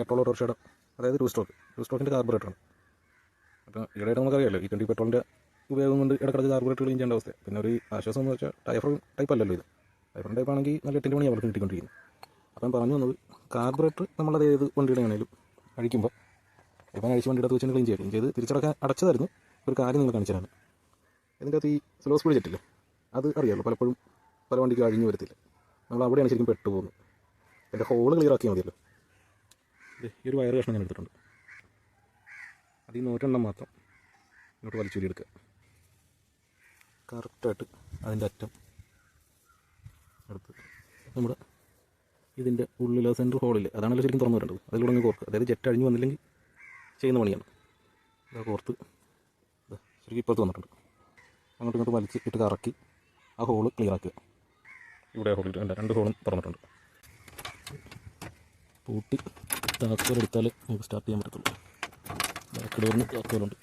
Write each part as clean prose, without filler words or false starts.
Petrol ഓട്ടോറിക്ഷയുടെ, അതായത് to സ്ട്രോക്കിൻ്റെ കാർബറേറ്ററാണ്. അപ്പോൾ ഈയിടെയായിട്ട് നമുക്കറിയാമല്ലോ ഈ പെട്രോളിൻ്റെ ഉപയോഗം കൊണ്ട് ഇടക്കിടക്ക് കാർബറേറ്റർ ക്ലീൻ ചെയ്യേണ്ട അവസ്ഥ. പിന്നെ ഒരു ആശ്വാസം എന്ന് വെച്ചാൽ ടൈഫർ ടൈപ്പ് അല്ലല്ലോ ഇത്. ടൈഫർ ടൈപ്പ് ആണെങ്കിൽ നല്ല 8 മണി അവർക്ക് കിട്ടിക്കൊണ്ടിരിക്കുന്നു. അപ്പം പറഞ്ഞു വന്നത് കാർബറേറ്റർ നമ്മളത് ഏത് വണ്ടിയുടെ ആണെങ്കിലും അഴിക്കുമ്പോൾ ഇപ്പം അഴിച്ച് വണ്ടിയുടെ വെച്ച് ക്ലീൻ ചെയ്ത് തിരിച്ചടക്കാൻ അടച്ചതായിരുന്നു. ഒരു കാര്യം നിങ്ങൾ കാണിച്ചു തരാണ്. ഇതിൻ്റെ അകത്ത് ഈ സ്ലോ സ്പീഡ് ജെറ്റില്ലേ, അത് അറിയാമല്ലോ, പലപ്പോഴും പല വണ്ടിക്ക് അഴിഞ്ഞു വരത്തില്ല. നമ്മൾ അവിടെയാണ് ശരിക്കും പെട്ടുപോകുന്നത്. എൻ്റെ ഹോള് ക്ലിയർ ആക്കിയാൽ മതിയല്ലോ. ഈ ഒരു വയർ കഷ്ണം ഞാൻ എടുത്തിട്ടുണ്ട്. അതിൽ 100 മാത്രം ഇങ്ങോട്ട് വലിച്ചൂരി എടുക്കുക. കറക്റ്റായിട്ട് അതിൻ്റെ അറ്റം എടുത്ത് നമ്മുടെ ഇതിൻ്റെ ഉള്ളിൽ സെൻറ്റർ ഹോളിൽ അതാണല്ലോ ശരിക്കും തുറന്നു വരേണ്ടത്. അതിലൂടെ അങ്ങ് കോർക്കുക. അതായത് ജെറ്റ് അഴിഞ്ഞ് വന്നില്ലെങ്കിൽ ചെയ്യുന്ന പണിയാണ്. ഇതാ കോർത്ത് ശരിക്കും ഇപ്പോഴത്ത് വന്നിട്ടുണ്ട്. അങ്ങോട്ട് ഇങ്ങോട്ട് വലിച്ച് ഇട്ട് കറക്കി ആ ഹോള് ക്ലിയർ ആക്കുക. ഇവിടെ ഹോളിൽ 2 ഹോളും തുറന്നിട്ടുണ്ട്. പൂട്ടി താക്കോലെടുത്താൽ നമുക്ക് സ്റ്റാർട്ട് ചെയ്യാൻ പറ്റത്തുള്ളൂ. ബാക്ക് ഡോറിന് താക്കോലുണ്ട്.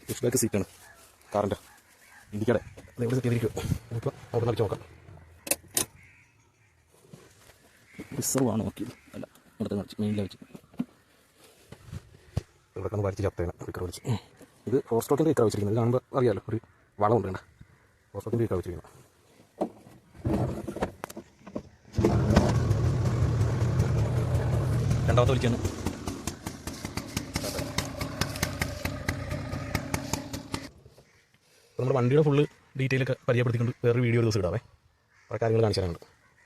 പുഷ് ബാക്ക് സീറ്റാണ് കാറിൻ്റെ, ഇരിക്കടെ അതെവിടെ സെറ്റ് ചെയ്തിരിക്കും. ഇപ്പോൾ അവിടെ നിറച്ച് നോക്കാം. റിസർവാണ് നോക്കിയത്, അല്ല അടുത്ത കാണിച്ച് മെയിനിൽ വെച്ച് ഇവിടെ ഒന്ന് വലിച്ച് ചത്തേനെ വിക്കർ വലിച്ച്. ഇത് 4 സ്ട്രോക്കിൻ്റെ വിക്കർ വെച്ചിരിക്കുന്നത്. ഇത് കാണുമ്പോൾ അറിയാമല്ലോ, ഒരു വളം ഉണ്ട് വേണ്ട. 4 സ്ട്രോക്കിൻ്റെ വിക്കർ വെച്ചിരിക്കുന്നത്. രണ്ടാമത്തെ വലിച്ചാണ്. നമ്മുടെ വണ്ടിയുടെ ഫുള്ള് ഡീറ്റെയിലൊക്കെ പരിചയപ്പെടുത്തിക്കൊണ്ട് വേറൊരു വീഡിയോ ഒരു ദിവസം ഇടാവേ. കുറേ കാര്യങ്ങൾ കാണിച്ചു തരാനുണ്ട്.